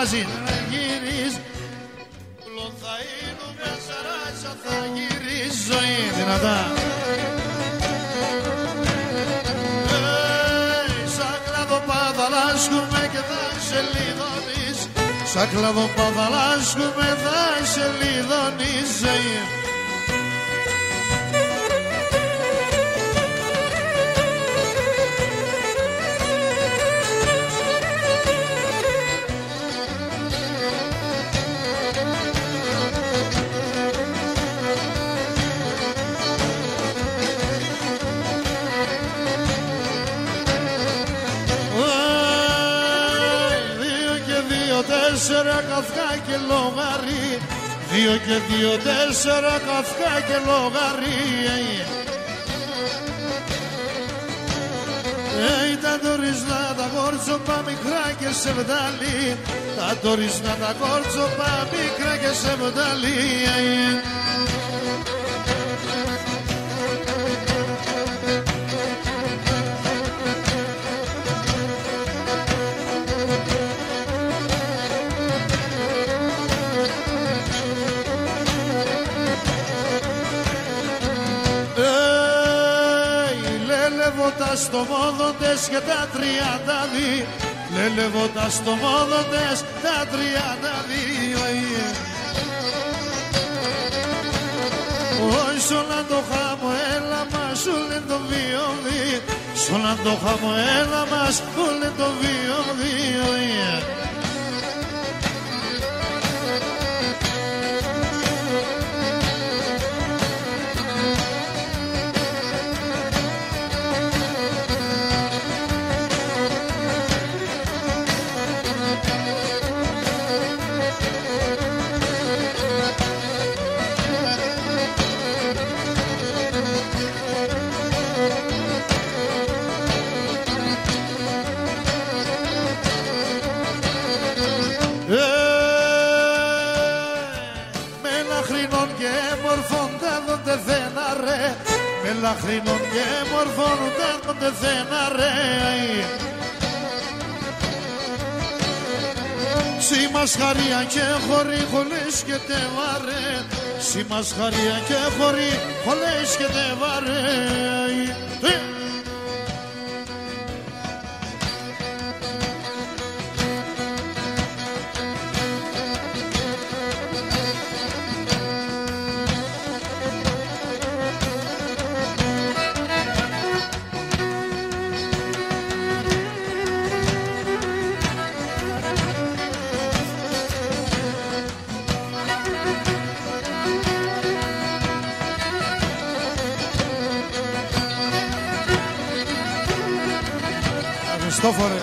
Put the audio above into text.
μαζί να γυρίζει. Θα γίνουμε σαράτσα, θα γυρίζει ζωή δυνατά. Σαν κλαδοπάδα λάσκουμε και θα σε λιδώνεις. Σαν κλαδοπάδα λάσκουμε θα σε λιδώνεις ζωή. Τέσσερα καυκά και λογαρί, 2 και 2, 4 καυκά και λογαρί. Τα τορισμά τα κόρτσοπα μικρά και σε βδαλί, τα τορισμά τα κόρτσοπα μικρά και σε βδαλί. Λέλευω στο μόδοντες και τα 32, λέλευω τα στο μόδοντες τα 32. Όχι σ' όλα το χάμω έλα μας σου λένε το βιώδι, σ' όλα το χάμω έλα μας σου λένε το βιώδι. Με λαχρινών και μορφών ούτε θένα ρε. Σήμας χαρία και χωρί χολές και τε βαρέ, σήμας χαρία και χωρί χολές και τε βαρέ. Χριστόφορε.